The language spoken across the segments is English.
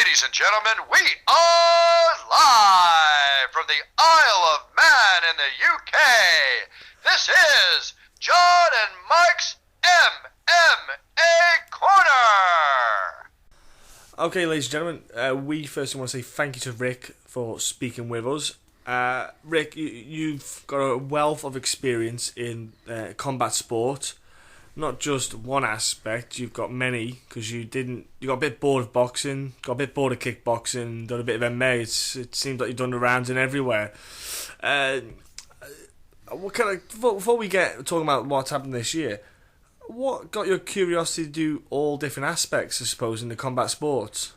Ladies and gentlemen, we are live from the Isle of Man in the UK. This is John and Mike's MMA Corner. Okay, ladies and gentlemen, we first want to say thank you to Rick for speaking with us. Rick, you've got a wealth of experience in combat sport. Not just one aspect, you've got many, because you got a bit bored of boxing, got a bit bored of kickboxing, done a bit of MMA. It seems like you've done the rounds in everywhere. Before we get talking about what's happened this year, what got your curiosity to do all different aspects, I suppose, in the combat sports?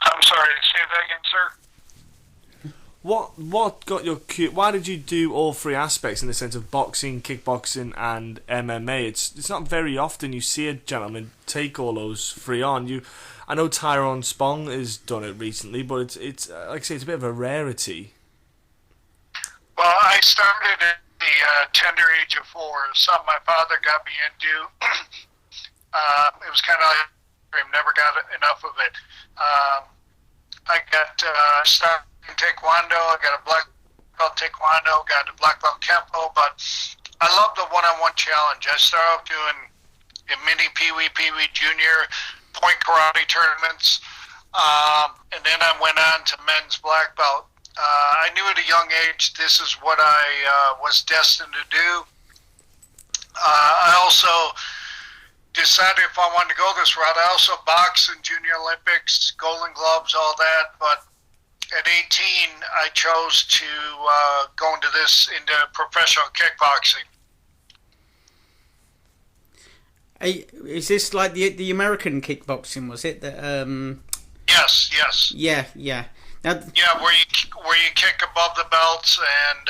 I'm sorry, say that again, sir? What got your why did you do all three aspects in the sense of boxing, kickboxing and MMA? It's not very often you see a gentleman take all those three on. I know Tyrone Spong has done it recently, but it's like I say, it's a bit of a rarity. Well, I started at the tender age of 4. Something my father got me into. It was kind of like I never got enough of it. I got started in Taekwondo. I got a black belt Taekwondo, got a black belt Kempo, but I love the one-on-one challenge. I started off doing mini Pee-wee Junior, point karate tournaments, and then I went on to men's black belt. I knew at a young age this is what I was destined to do. I also decided if I wanted to go this route. I also boxed in Junior Olympics, Golden Gloves, all that, but at 18, I chose to go into professional kickboxing. Is this like the American kickboxing? Was it that? Yes. Yeah. Now, where you kick above the belts and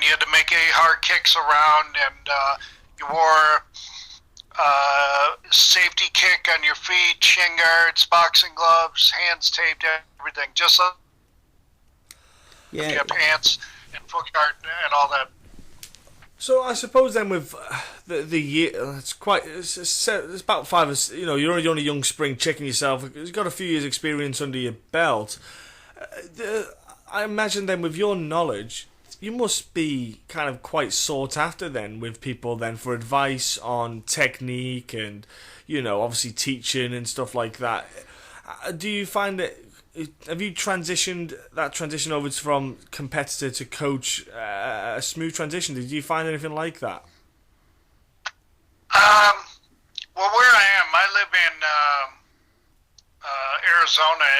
you had to make hard kicks around, and you wore safety kick on your feet, shin guards, boxing gloves, hands taped, everything. Just like pants and foot guard and all that. So I suppose then with the year, it's about 5. You're only a young spring chicken yourself. You've got a few years' experience under your belt. I imagine then with your knowledge, you must be kind of quite sought after then with people then for advice on technique and, obviously teaching and stuff like that. Do you find that, have you transition over from competitor to coach, a smooth transition? Did you find anything like that? Well, where I am, I live in Arizona,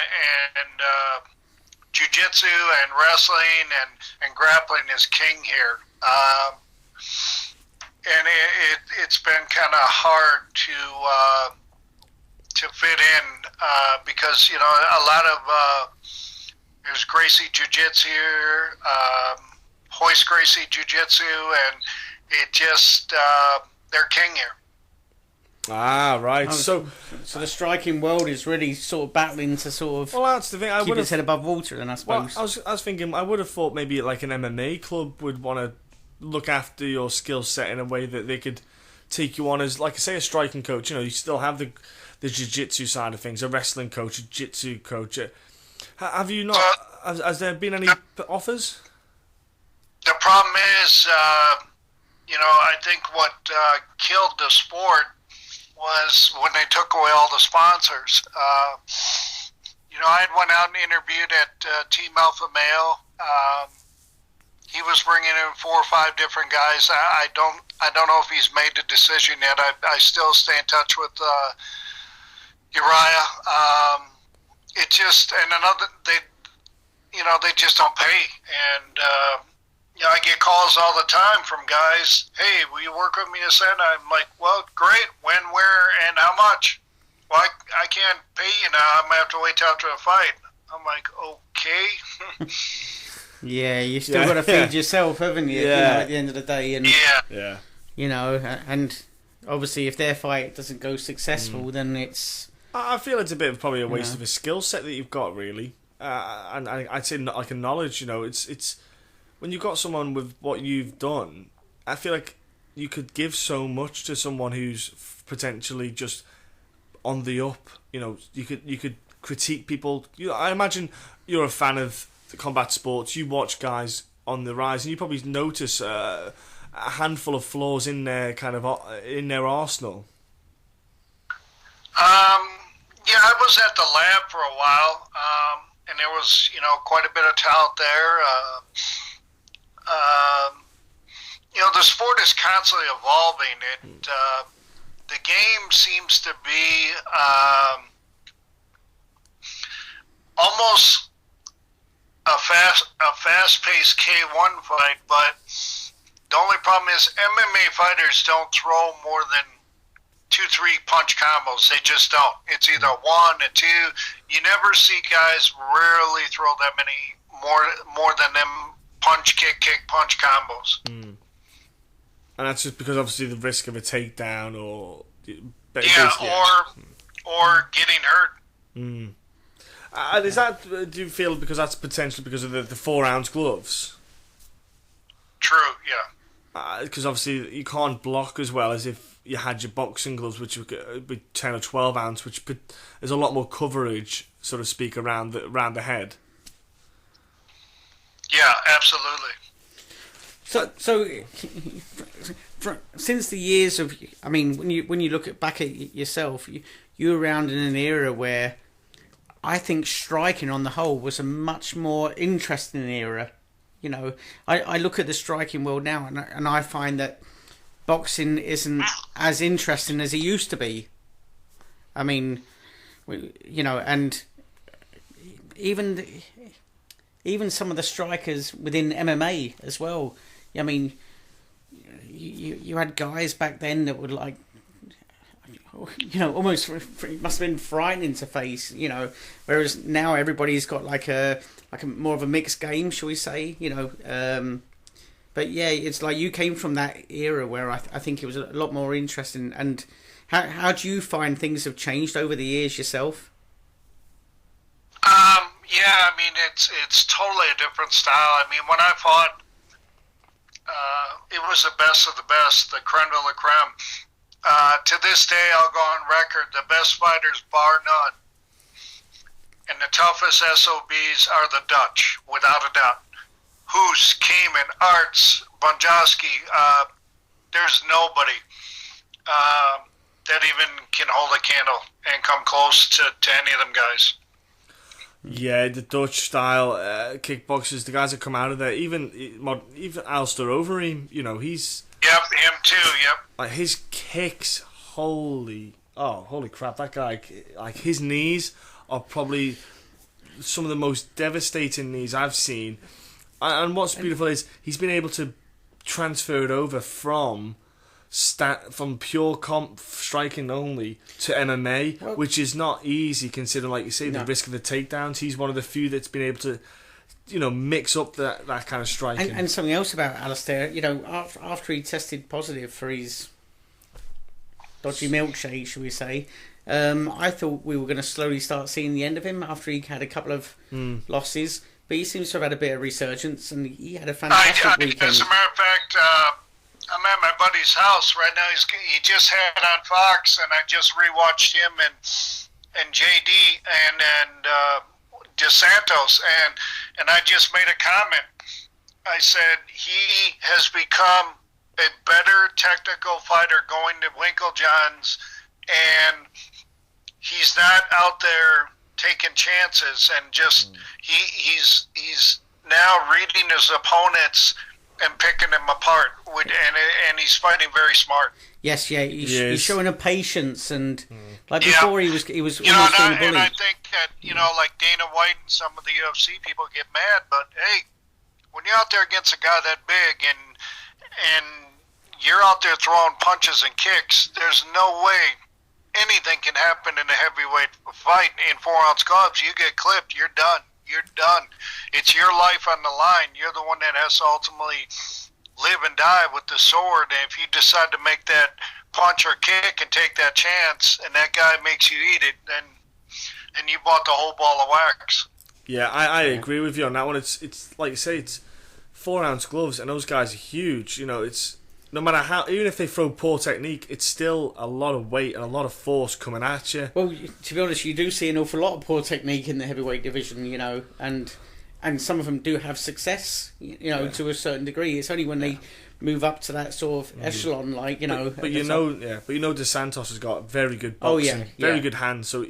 and jiu-jitsu and wrestling and grappling is king here. And it's been kind of hard to fit in because, a lot of there's Gracie Jiu-Jitsu here, Hoist Gracie Jiu-Jitsu, and it just, they're king here. Ah, right. So the striking world is really sort of battling to sort of that's the thing. keep its head above water, then I suppose. Well, I was thinking, I would have thought maybe like an MMA club would want to look after your skill set in a way that they could take you on as, like I say, a striking coach. You still have the jiu-jitsu side of things, a wrestling coach, a jiu-jitsu coach. Have you not? Has there been any offers? The problem is, I think what killed the sport was when they took away all the sponsors. I had went out and interviewed at Team Alpha Male. He was bringing in 4 or 5 different guys. I don't know if he's made the decision yet. I still stay in touch with Uriah. It just, and another, they just don't pay. And I get calls all the time from guys, hey, will you work with me this and I'm like, well, great. When, where, and how much? Well, I can't pay you now. I'm going to have to wait till after the fight. I'm like, okay. Yeah, you still got to feed yourself, haven't you? Yeah. At the end of the day. And, yeah. And obviously if their fight doesn't go successful, then it's... I feel it's a bit of probably a waste of a skill set that you've got, really. And I'd say like a knowledge, it's... When you've got someone with what you've done, I feel like you could give so much to someone who's potentially just on the up. You know, you could critique people. I imagine you're a fan of the combat sports. You watch guys on the rise, and you probably notice a handful of flaws in their in their arsenal. Yeah, I was at the lab for a while, and there was, quite a bit of talent there. The sport is constantly evolving. The game seems to be almost a fast-paced K1 fight, but the only problem is MMA fighters don't throw more than 2-3 punch combos. They just don't. It's either 1 and 2. You never see guys rarely throw that many more than them punch, kick, punch combos. Mm. And that's just because obviously the risk of a takedown or or getting hurt. Mm. Is that? Do you feel because that's potentially because of the 4-ounce gloves? True. Yeah. Because obviously you can't block as well as if you had your boxing gloves, which would be 10 or 12 ounce, which there's a lot more coverage, so to speak, around the head. Yeah, absolutely. So since the years of, I mean, when you look back at yourself, you were around in an era where I think striking on the whole was a much more interesting era. I look at the striking world now, and I find that boxing isn't as interesting as it used to be. I mean, and even some of the strikers within MMA as well. I mean, you had guys back then that would almost it must have been frightening to face. Whereas now everybody's got like a more of a mixed game, shall we say? But yeah, it's like you came from that era where I think it was a lot more interesting. And how do you find things have changed over the years yourself? Yeah, I mean, it's totally a different style. I mean, when I fought, it was the best of the best, the creme de la creme. To this day, I'll go on record, the best fighters, bar none. And the toughest SOBs are the Dutch, without a doubt. Hoos, Kamen, Arts, Bonjowski, there's nobody that even can hold a candle and come close to any of them guys. Yeah, the Dutch style kickboxers, the guys that come out of there, even Alistair Overeem, he's... Yep, him too, yep. Like, his kicks, holy crap, that guy, like, his knees are probably some of the most devastating knees I've seen. And what's beautiful is he's been able to transfer it over from pure comp striking only to MMA, which is not easy considering, like you say, the risk of the takedowns. He's one of the few that's been able to, mix up that kind of striking. And something else about Alistair, after he tested positive for his dodgy milkshake, shall we say, I thought we were going to slowly start seeing the end of him after he had a couple of losses. But he seems to have had a bit of resurgence, and he had a fantastic weekend. As a matter of fact, I'm at my buddy's house right now. He just had on Fox, and I just rewatched him and JD and DeSantos, and I just made a comment. I said he has become a better technical fighter going to Winklejohn's, and he's not out there taking chances, and just he's now reading his opponents and picking them apart, and he's fighting very smart. Yes, yeah, he's showing a patience, and before he was almost being bullied. And I think that like Dana White and some of the UFC people get mad, but hey, when you're out there against a guy that big and you're out there throwing punches and kicks, there's no way anything can happen in a heavyweight fight. In 4-ounce gloves, you get clipped, you're done. You're done. It's your life on the line. You're the one that has to ultimately live and die with the sword. And if you decide to make that punch or kick and take that chance, and that guy makes you eat it, then you bought the whole ball of wax. Yeah, I agree with you on that one. It's like you say, it's 4-ounce gloves, and those guys are huge. no matter how, even if they throw poor technique, it's still a lot of weight and a lot of force coming at you. Well, to be honest, you do see an awful lot of poor technique in the heavyweight division, you know, and some of them do have success, you know, to a certain degree. It's only when they move up to that sort of echelon, like, you know. But you know, Dos Santos has got very good boxing, very good hands. So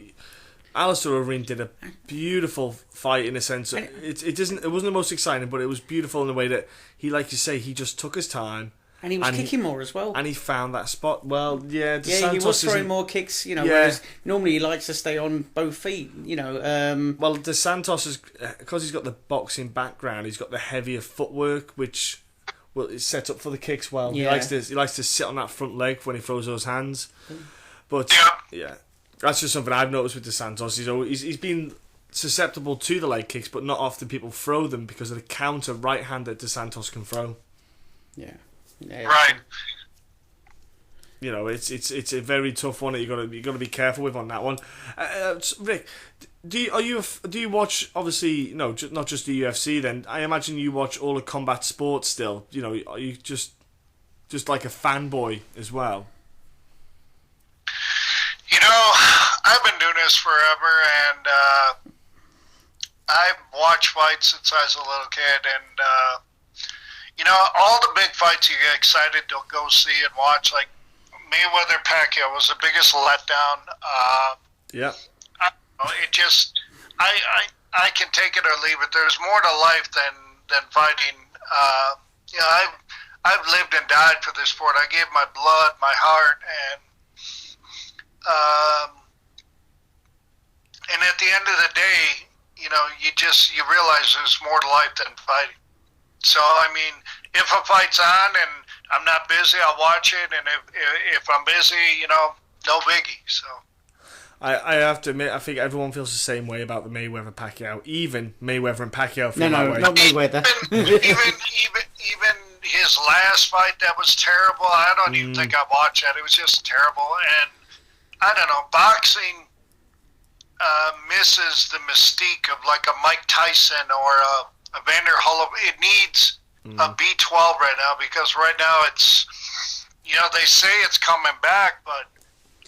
Alistair Overeem did a beautiful fight in a sense. It wasn't the most exciting, but it was beautiful in the way that he, like you say, he just took his time. And he was kicking more as well. And he found that spot. Well, yeah, Dos Santos he was throwing more kicks, you know, whereas normally he likes to stay on both feet, you know. Well, Dos Santos, is because he's got the boxing background, he's got the heavier footwork, which is set up for the kicks well. Yeah. He likes to sit on that front leg when he throws those hands. But, yeah, that's just something I've noticed with Dos Santos. He's been susceptible to the leg kicks, but not often people throw them because of the counter right hand that Dos Santos can throw. Yeah. Right. You know, it's a very tough one that you got to be careful with on that one. Rick, do you watch, obviously, not just the UFC? Then I imagine you watch all the combat sports still. You know, are you just like a fanboy as well? You know, I've been doing this forever, and I've watched fights since I was a little kid, and you know, all the big fights you get excited to go see and watch, like Mayweather Pacquiao was the biggest letdown. It just, I can take it or leave it. There's more to life than fighting. You know, I've lived and died for this sport. I gave my blood, my heart, and at the end of the day, you know, you realize there's more to life than fighting. So, I mean, if a fight's on and I'm not busy, I'll watch it. And if I'm busy, you know, no biggie. So, I have to admit, I think everyone feels the same way about the Mayweather-Pacquiao. Even Mayweather and Pacquiao feel that way. Not Mayweather. even his last fight, that was terrible. I don't even think I watched that. It was just terrible. And, I don't know, boxing misses the mystique of like a Mike Tyson or a Vander Holyfield. It needs a B12 right now, because right now it's, you know, they say it's coming back, but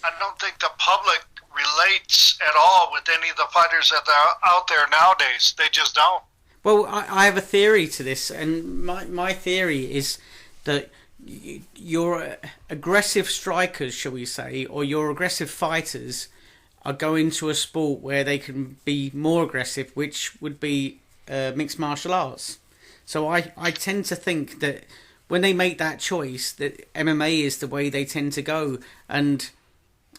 I don't think the public relates at all with any of the fighters that are out there nowadays. They just don't. Well, I have a theory to this, and my theory is that your aggressive strikers, shall we say, or your aggressive fighters are going to a sport where they can be more aggressive, which would be mixed martial arts. So I tend to think that when they make that choice, that MMA is the way they tend to go. And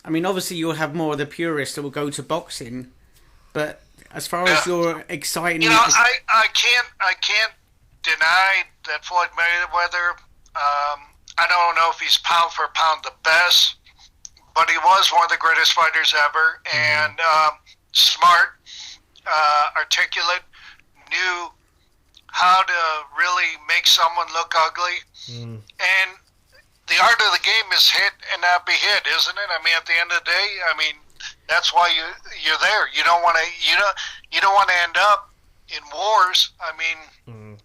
I mean, obviously you'll have more of the purists that will go to boxing, but as far as your exciting, you know, I can't deny that Floyd Mayweather. I don't know if he's pound for pound the best, but he was one of the greatest fighters ever, and smart, articulate, knew how to really make someone look ugly. And the art of the game is hit and not be hit, isn't it? I mean, at the end of the day, I mean, that's why you're there. You don't want to end up in wars. I mean,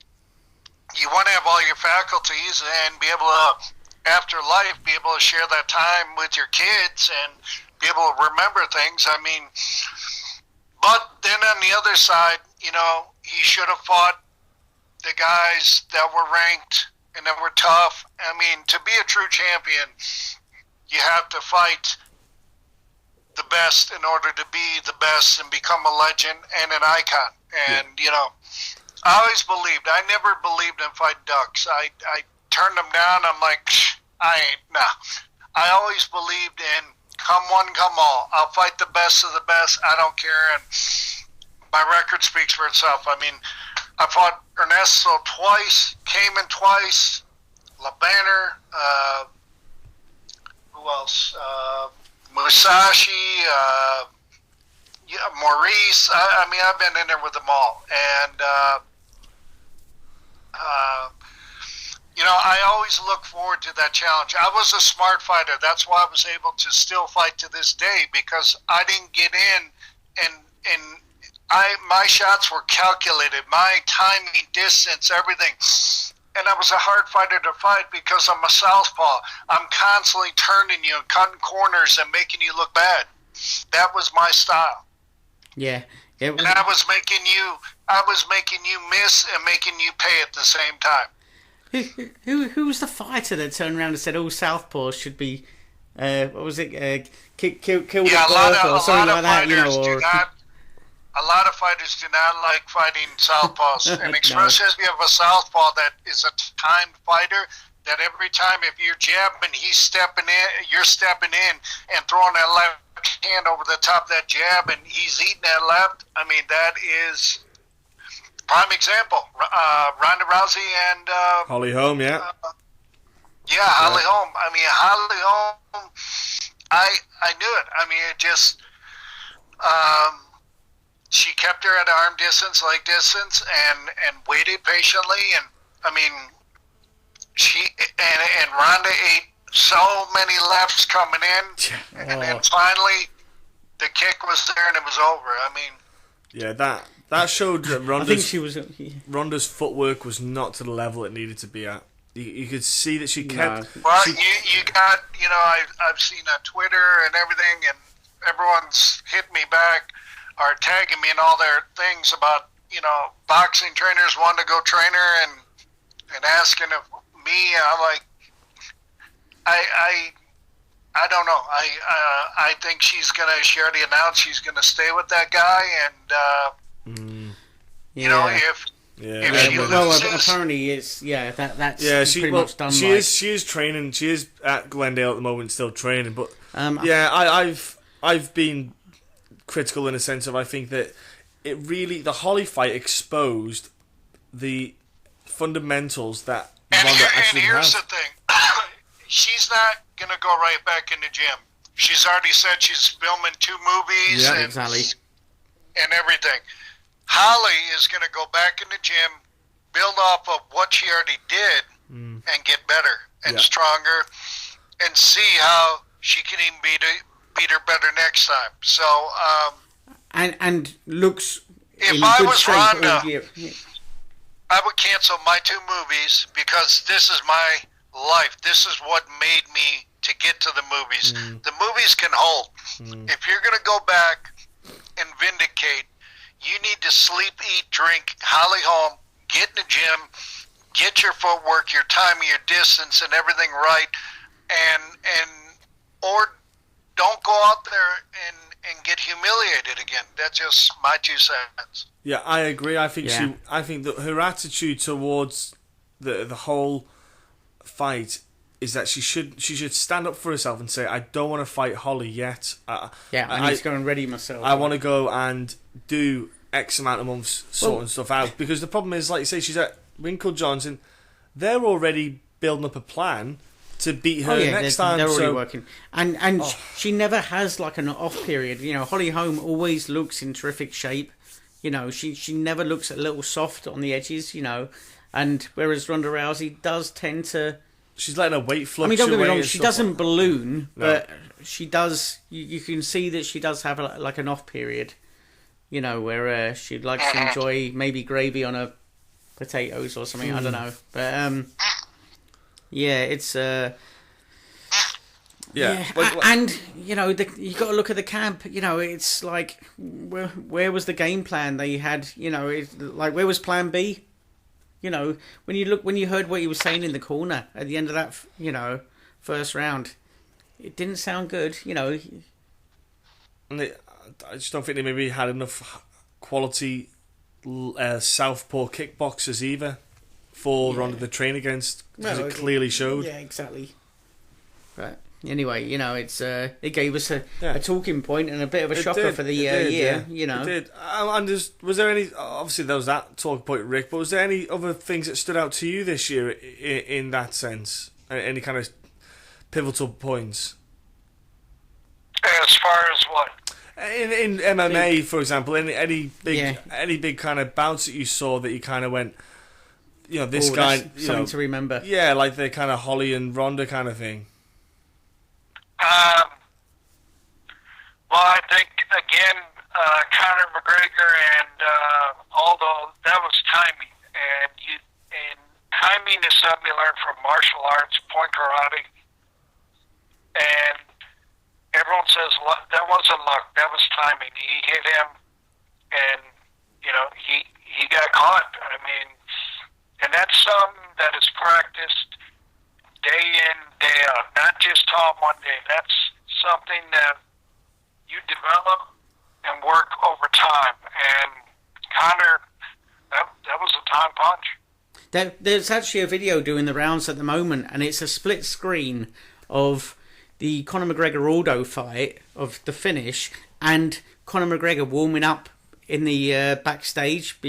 you want to have all your faculties and be able to, after life, be able to share that time with your kids and be able to remember things. I mean, but then on the other side, you know, he should have fought the guys that were ranked and that were tough. I mean, to be a true champion, you have to fight the best in order to be the best and become a legend and an icon. And, you know, I always believed, I never believed in fighting ducks. I turned them down. I'm like, I ain't, nah. I always believed in come one, come all. I'll fight the best of the best. I don't care. And my record speaks for itself. I mean, I fought Ernesto twice, Cayman twice, LeBanner, who else? Musashi, Maurice. I mean, I've been in there with them all. And, you know, I always look forward to that challenge. I was a smart fighter. That's why I was able to still fight to this day, because I didn't get in and my shots were calculated. My timing, distance, everything. and I was a hard fighter to fight because I'm a southpaw. I'm constantly turning you and cutting corners and making you look bad. That was my style. Yeah. It was, And I was making you miss and making you pay at the same time. who was the fighter that turned around and said all southpaws should be, what was it, killed Yeah, at a lot birth or of something like that, fighters or... A lot of fighters do not like fighting southpaws, and especially if you have a southpaw that is a timed fighter. That every time if you're jabbing, he's stepping in, you're stepping in and throwing that left hand over the top of that jab, and he's eating that left. I mean, that is prime example. Ronda Rousey and Holly Holm, yeah. Holly Holm. I mean, Holly Holm. I knew it. I mean, it just. She kept her at arm distance, leg distance, and waited patiently. And I mean, and Ronda ate so many lefts coming in, and then finally the kick was there and it was over. I mean, yeah, that showed that I think she was... Ronda's footwork was not to the level it needed to be at. You could see that she kept. Well, you got I've seen on Twitter and everything, and everyone's hit me back. Are tagging me in all their things about boxing trainers wanting to go train her and asking if me. I'm like, I don't know. I think she's gonna. She already announced she's gonna stay with that guy, and if she loses, apparently it's that's she pretty much done. She is training. She is at Glendale at the moment, still training. But I've been critical in a sense of I think that the Holly fight exposed the fundamentals that Ronda actually and here's has. the thing. She's not going to go right back in the gym. She's already said she's filming 2 movies and everything. Holly is going to go back in the gym, build off of what she already did, and get better and stronger, and see how she can even beat her better next time. So, and looks if in I good was shape Ronda, all year. I would cancel my 2 movies because this is my life. This is what made me to get to the movies. The movies can hold. If you're going to go back and vindicate, you need to sleep, eat, drink, Holly Holm, get in the gym, get your footwork, your timing, your distance, and everything right, or don't go out there and get humiliated again. That's just my 2 cents. Yeah, I agree. I think I think that her attitude towards the whole fight is that she should stand up for herself and say, I don't want to fight Holly yet. I need to go and ready myself. I want to go and do X amount of months sorting stuff out. Because the problem is, like you say, she's at Winkle Johnson. They're already building up a plan to beat her next time. They're already working. And she never has like an off period. Holly Holm always looks in terrific shape. She never looks a little soft on the edges, and whereas Ronda Rousey does tend to... She's letting her weight fluctuate. I mean, don't get me wrong, she doesn't balloon, but she does... You can see that she does have like an off period, where she likes to enjoy maybe gravy on her potatoes or something, I don't know. But, it's... and you got to look at the camp. It's like where was the game plan they had? Like where was Plan B? When you heard what he was saying in the corner at the end of that, first round, it didn't sound good. And I just don't think they maybe had enough quality southpaw kickboxers either for Ronda to train against, because it clearly showed. Yeah, exactly. Right. Anyway, it's it gave us a talking point and a bit of a shocker for the year. It did. And was there any? Obviously, there was that talking point, Rick. But was there any other things that stood out to you this year in that sense? Any kind of pivotal points? As far as what? In MMA, for example, any big kind of bouts that you saw that you kind of went, this guy, something to remember. Yeah, like the kind of Holly and Ronda kind of thing. Well, I think again, Conor McGregor and although that was timing, and timing is something you learn from martial arts, point karate, and everyone says that wasn't luck, that was timing. He hit him, and he got caught. I mean, and that's something that is practiced day in, day out, not just taught one day. That's something that you develop and work over time. And Conor, that was a time punch. There's actually a video doing the rounds at the moment, and it's a split screen of the Conor McGregor Aldo fight, of the finish, and Conor McGregor warming up in the backstage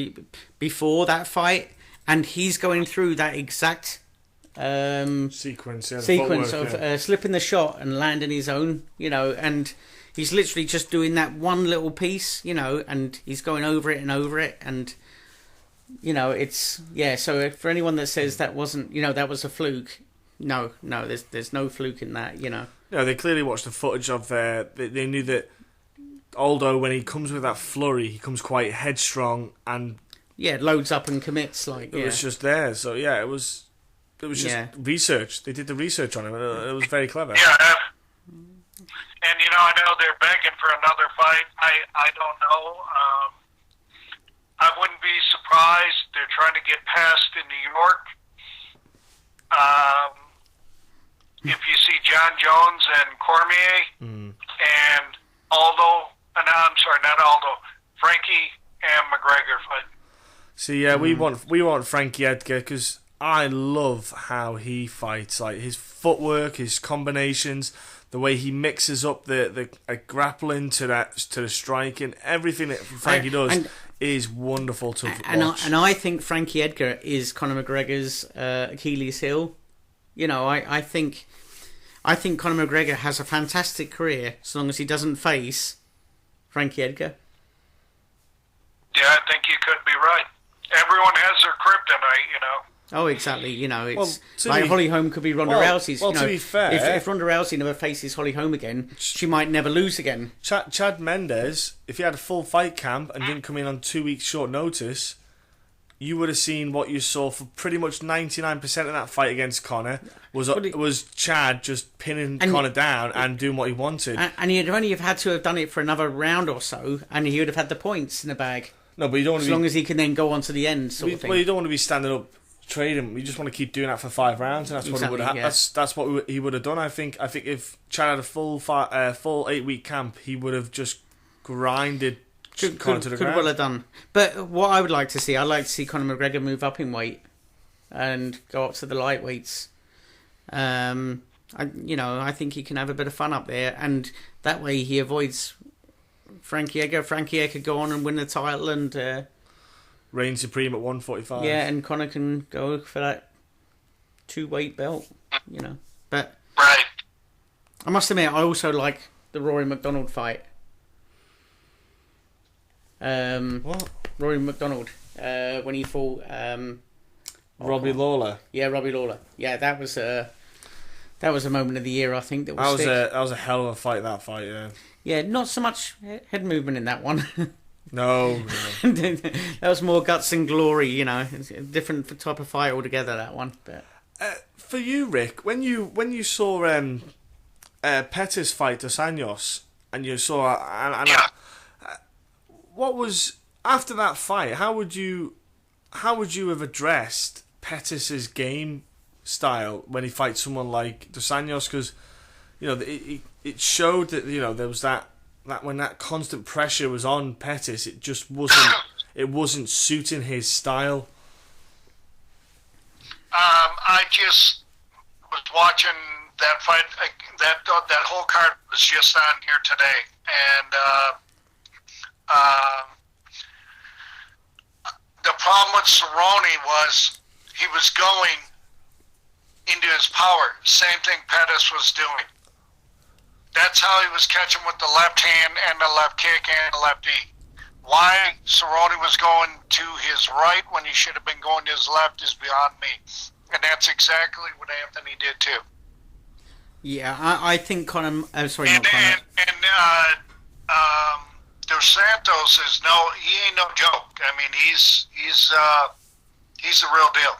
before that fight, and he's going through that exact sequence of footwork, slipping the shot and landing his own, and he's literally just doing that one little piece, and he's going over it, and it's so for anyone that says that wasn't, that was a fluke, no, there's no fluke in that, No, they clearly watched the footage of they knew that Aldo, when he comes with that flurry, he comes quite headstrong and loads up and commits, it was just there. So it was just research. They did the research on him. It was very clever. Yeah, and I know they're begging for another fight. I don't know. I wouldn't be surprised. They're trying to get past in New York. If you see Jon Jones and Cormier and Aldo, I'm sorry, not Aldo, Frankie and McGregor fight. See, we want Frankie Edgar, because I love how he fights, like his footwork, his combinations, the way he mixes up the grappling to the striking, everything that Frankie does is wonderful to watch. And I think Frankie Edgar is Conor McGregor's Achilles heel. I think Conor McGregor has a fantastic career as long as he doesn't face Frankie Edgar. Yeah, I think you could be right. Everyone has their kryptonite, Oh, exactly. It's like Holly Holm could be Ronda Rousey's. Well, to be fair, if Ronda Rousey never faces Holly Holm again, she might never lose again. Chad Mendes, if he had a full fight camp and didn't come in on 2 weeks short notice, you would have seen what you saw for pretty much 99% of that fight against Conor was Chad just pinning Conor down and doing what he wanted. And he'd only have had to have done it for another round or so, and he would have had the points in the bag. No, but you don't want as long as he can then go on to the end, sort of thing. Well, you don't want to be standing up trading. You just want to keep doing that for 5 rounds, and that's what he would have. That's what he would have done. I think if Chad had a full 8-week camp, he would have just grinded. Could well have done. But what I would like to see, I'd like to see Conor McGregor move up in weight and go up to the lightweights. I think he can have a bit of fun up there, and that way he avoids Frankie Edgar. Frankie Edgar could go on and win the title and reign supreme at 145. Yeah, and Conor can go for that 2-weight belt. But right. I must admit, I also like the Rory McDonald fight. What? Rory McDonald when he fought Robbie Lawler. Yeah, Robbie Lawler. Yeah, that was a moment of the year, I think. That was a hell of a fight. That fight, yeah. Yeah, not so much head movement in that one. No. That was more guts and glory. It's a different type of fight altogether. That one. But for you, Rick, when you saw Pettis fight Dos Anjos, and you saw what was after that fight? How would you have addressed Pettis's game style when he fights someone like Dos Anjos? Because it showed that there was that when that constant pressure was on Pettis, it just wasn't suiting his style. I just was watching that fight. That whole card was just on here today, and the problem with Cerrone was he was going into his power. Same thing Pettis was doing. That's how he was catching with the left hand and the left kick and the left knee. Why Cerrone was going to his right when he should have been going to his left is beyond me. And that's exactly what Anthony did too. Yeah, I think Conor... sorry, not Conor. Dos Santos he ain't no joke. I mean, he's the real deal.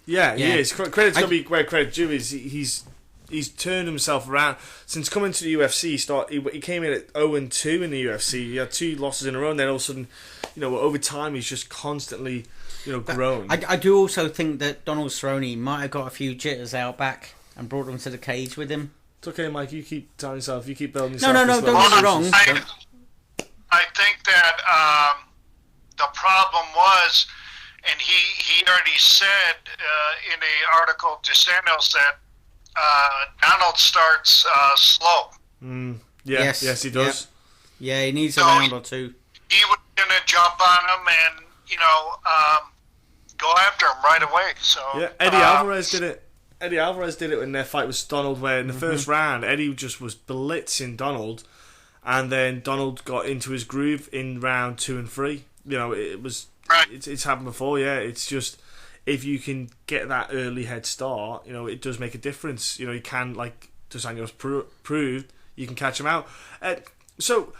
Yeah, Yeah. he is. Credit's got to be where credit due is. He's turned himself around since coming to the UFC. He came in at 0-2 in the UFC. He had 2 losses in a row, and then all of a sudden, over time he's just constantly, grown. I do also think that Donald Cerrone might have got a few jitters out back and brought them to the cage with him. It's okay, Mike. You keep telling yourself. You keep building yourself. No, don't get me wrong. I think that the problem was, and he already said in a article to Santos that Donald starts slow. Yes, he does. Yeah, he needs a round or two. He was going to jump on him and, go after him right away. So yeah, Eddie Alvarez did it. Eddie Alvarez did it in their fight with Donald, where in the first round, Eddie just was blitzing Donald, and then Donald got into his groove in round 2 and 3. It was right. It's happened before. Yeah, it's just if you can get that early head start, it does make a difference. You can, like Dos Anjos proved, you can catch him out. So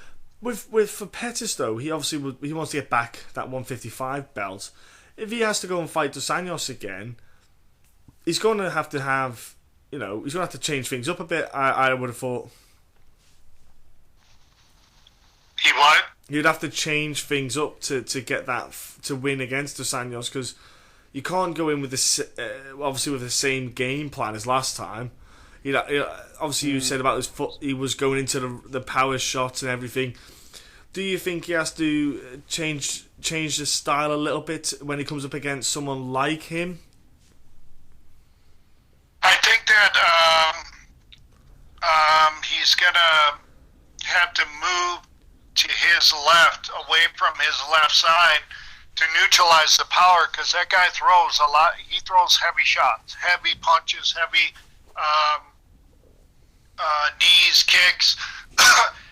for Pettis though, he obviously he wants to get back that 155 belt. If he has to go and fight Dos Anjos again, he's going to have, he's going to have to change things up a bit. I would have thought. He what? You'd have to change things up to get that to win against Dos Anjos, because you can't go in with obviously with the same game plan as last time. Obviously you said about his foot, he was going into the power shots and everything. Do you think he has to change the style a little bit when he comes up against someone like him? I think that he's gonna have to move to his left, away from his left side, to neutralize the power, because that guy throws a lot. He throws heavy shots, heavy punches, heavy knees, kicks.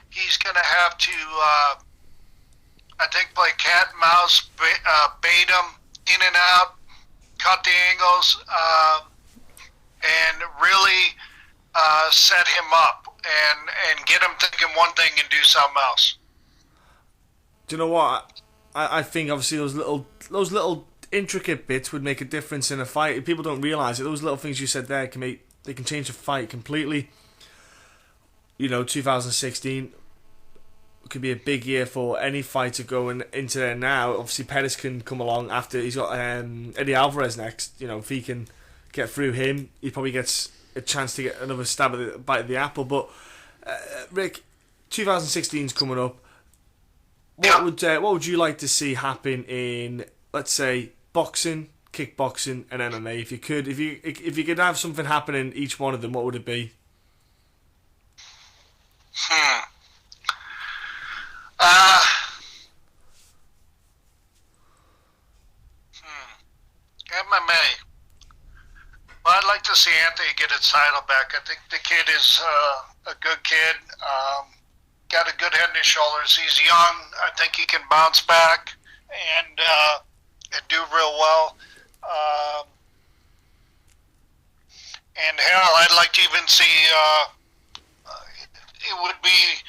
He's going to have to, I think, play cat and mouse, bait him in and out, cut the angles, and really set him up and get him thinking one thing and do something else. Do you know what? I think obviously those little intricate bits would make a difference in a fight. People don't realise it. Those little things you said there they can change a fight completely. 2016 could be a big year for any fighter going into there now. Obviously, Pettis can come along after. He's got Eddie Alvarez next. If he can get through him, he probably gets a chance to get another stab at the bite of the apple. But Rick, 2016's coming up. What would you like to see happen in, let's say, boxing, kickboxing, and MMA? If you could have something happen in each one of them, what would it be? MMA. Well, I'd like to see Anthony get his title back. I think the kid is a good kid. Got a good head and his shoulders. He's young. I think he can bounce back and do real well. And hell, I'd like to even see. It would be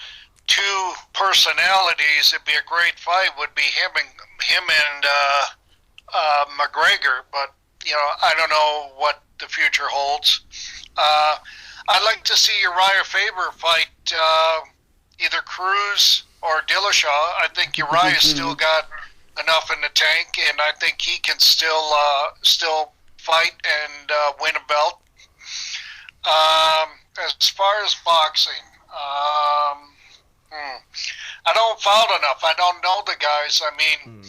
2 personalities. It'd be a great fight. Would be him and McGregor. But I don't know what the future holds. I'd like to see Uriah Faber fight either Cruz or Dillashaw. I think Uriah's still got enough in the tank, and I think he can still fight and win a belt. As far as boxing, I don't follow enough. I don't know the guys. I mean,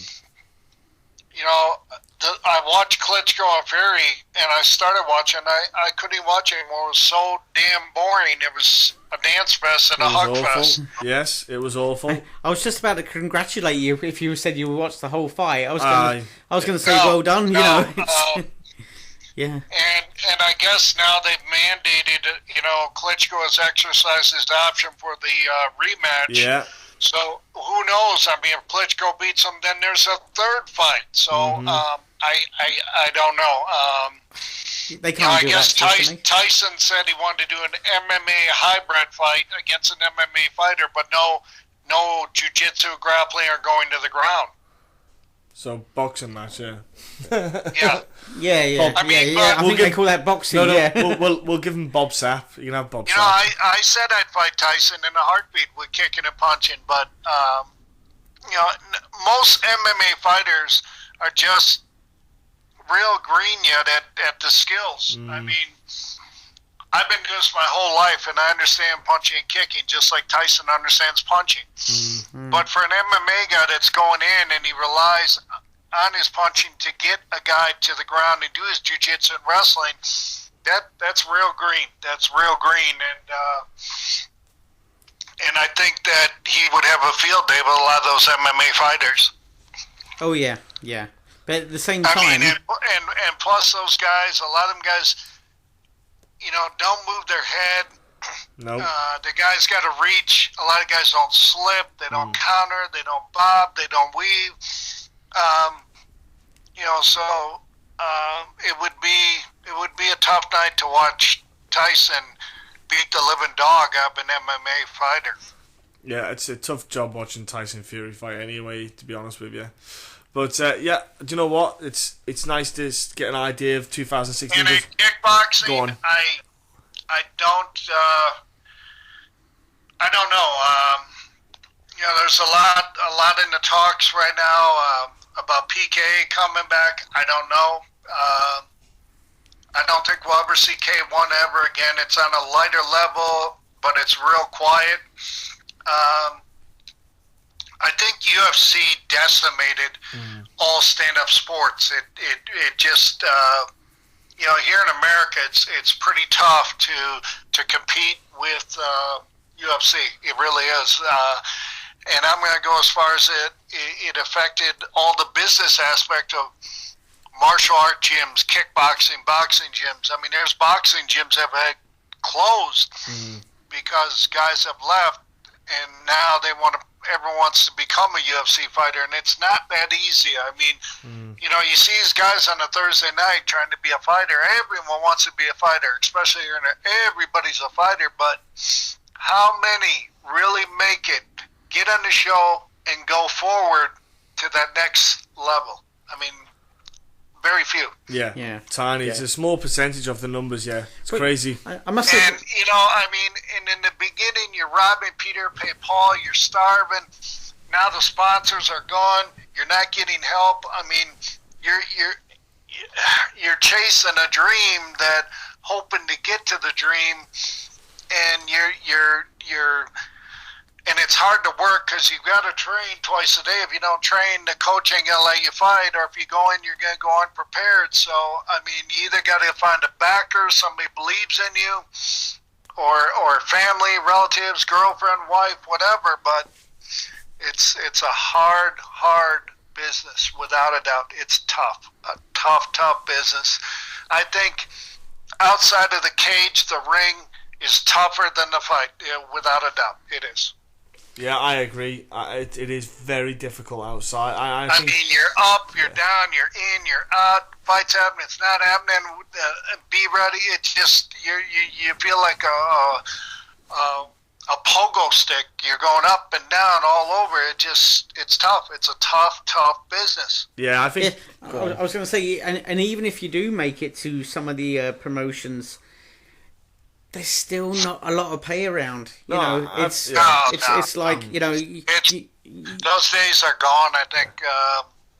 I watched Klitschko and Fury, and I started watching. I couldn't even watch anymore. It was so damn boring. It was a dance fest and a hug fest. Yes, it was awful. I was just about to congratulate you if you said you watched the whole fight. I was going to say well done. Yeah. And I guess now they've mandated, Klitschko has exercised his option for the rematch. Yeah. So who knows? I mean, if Klitschko beats him, then there's a third fight. So I don't know. They can't do I guess that, Tyson said he wanted to do an MMA hybrid fight against an MMA fighter, but no jiu-jitsu, grappling, or going to the ground. So boxing match, yeah. Yeah. I think they call that boxing. No, yeah. we'll give him Bob Sapp. You can have Bob You Sapp. know, I said I'd fight Tyson in a heartbeat with kicking and punching, but you know, most MMA fighters are just real green yet at the skills. I mean, I've been doing this my whole life, and I understand punching and kicking just like Tyson understands punching. But for an MMA guy that's going in and he relies on his punching to get a guy to the ground and do his jiu-jitsu and wrestling, that's real green. That's real green, and I think that he would have a field day with a lot of those MMA fighters. Oh yeah. But at the same I time, mean, and plus those guys, a lot of them guys, you know, don't move their head. No. The guys got to reach. A lot of guys don't slip. They don't counter. They don't bob. They don't weave. You know, so it would be a tough night to watch Tyson beat the living dog out of an MMA fighter. Yeah, it's a tough job watching Tyson Fury fight anyway, to be honest with you. But yeah, do you know what? It's nice to get an idea of 2016. In kickboxing, Go on. I don't know. You know, there's a lot in the talks right now about PK coming back. I don't know. I don't think we'll ever see K1 ever again. It's on a lighter level, but it's real quiet. I think UFC decimated all stand-up sports. It just you know, here in America, it's pretty tough to compete with UFC. It really is. And I'm going to go as far as it affected all the business aspect of martial art gyms, kickboxing, boxing gyms. I mean, there's boxing gyms that have had closed because guys have left, and now everyone wants to become a UFC fighter, and it's not that easy. I mean, you know, you see these guys on a Thursday night trying to be a fighter. Everyone wants to be a fighter, especially here. Everybody's a fighter, but how many really make it, get on the show, and go forward to that next level? I mean, very few. Yeah. Tiny. It's a small percentage of the numbers, yeah. It's crazy. I must say, and, you know, I mean, and in the beginning, you're robbing Peter, pay Paul, you're starving. Now the sponsors are gone. You're not getting help. I mean, you're chasing a dream that, hoping to get to the dream, and and it's hard to work because you've got to train twice a day. If you don't train, the coach ain't going to let you fight, or if you go in, you're going to go unprepared. So, I mean, you either got to find a backer, somebody believes in you, or family, relatives, girlfriend, wife, whatever. But it's a hard business, without a doubt. It's tough, a tough business. I think outside of the cage, the ring is tougher than the fight, without a doubt. It is. Yeah, I agree. It is very difficult outside. I mean, you're up, you're down, you're in, you're out. Fight's happening, it's not happening. Be ready. It's just you feel like a pogo stick. You're going up and down all over. It's tough. It's a tough business. Yeah, I think. I was going to say, and even if you do make it to some of the promotions, there's still not a lot of pay around. You know, it's like, you know, those days are gone. I think,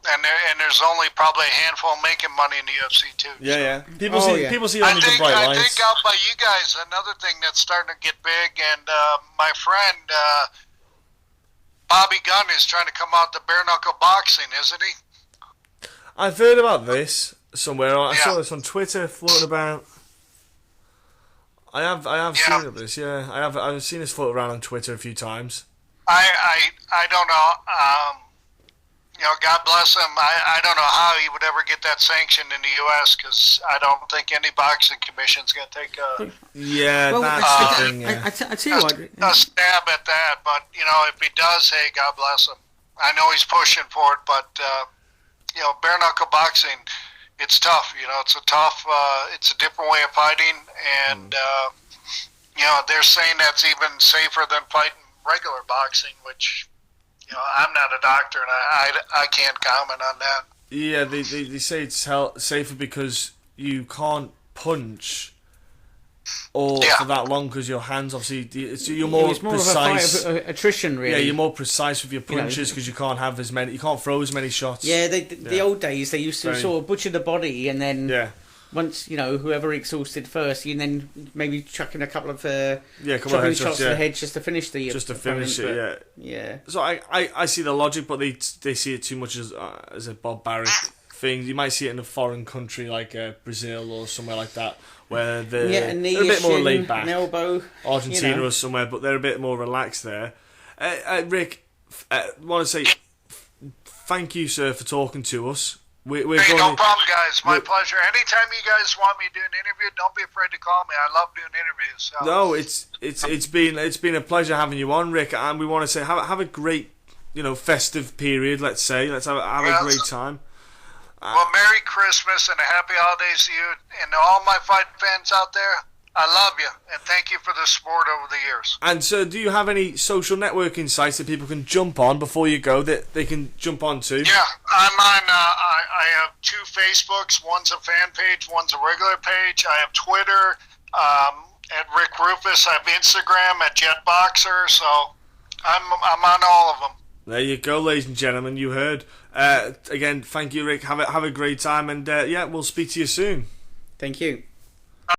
and there's only probably a handful making money in the UFC too. Yeah. People see only the bright lights. I think out by you guys, another thing that's starting to get big, and my friend Bobby Gunn is trying to come out to bare knuckle boxing, isn't he? I've heard about this somewhere. I saw this on Twitter floating about. I have seen this. Yeah, I've seen this float around on Twitter a few times. I don't know. You know, God bless him. I don't know how he would ever get that sanctioned in the U.S. because I don't think any boxing commission's going to take a that's the thing. I tell you what, a stab at that. But you know, if he does, hey, God bless him. I know he's pushing for it, but you know, bare knuckle boxing. It's tough, you know. It's it's a different way of fighting, and you know, they're saying that's even safer than fighting regular boxing, which, you I'm not a doctor, and I can't comment on that. Yeah, they say it's safer because you can't punch for that long because your hands obviously you're more It's more precise. of a fight of attrition, really. Yeah, you're more precise with your punches because you can't have as many. You can't throw as many shots. Yeah, the old days they used to sort of butcher the body, and then once whoever exhausted first, you then maybe chuck in a couple of chopping shots to the head just to finish the finish it. Yeah. So I see the logic, but they see it too much as a barbaric thing. You might see it in a foreign country like Brazil or somewhere like that, where they're a knee, a bit more shin, laid back. An elbow, Argentina or somewhere, but they're a bit more relaxed there. Rick, I want to say thank you, sir, for talking to us. We're hey, no problem, guys. My pleasure. Anytime you guys want me to do an interview, don't be afraid to call me. I love doing interviews. So. No, it's been a pleasure having you on, Rick, and we want to say have a great festive period. Let's say let's have a great time. Well, Merry Christmas and a Happy Holidays to you and all my fight fans out there. I love you, and thank you for the support over the years. And so, do you have any social networking sites that people can jump on before you go that they can jump onto? Yeah, I'm on. I have 2 Facebooks. One's a fan page. One's a regular page. I have Twitter at Rick Roufus. I have Instagram at Jetboxer. So I'm on all of them. There you go, ladies and gentlemen. You heard. Again, thank you, Rick. Have a great time, and we'll speak to you soon. Thank you.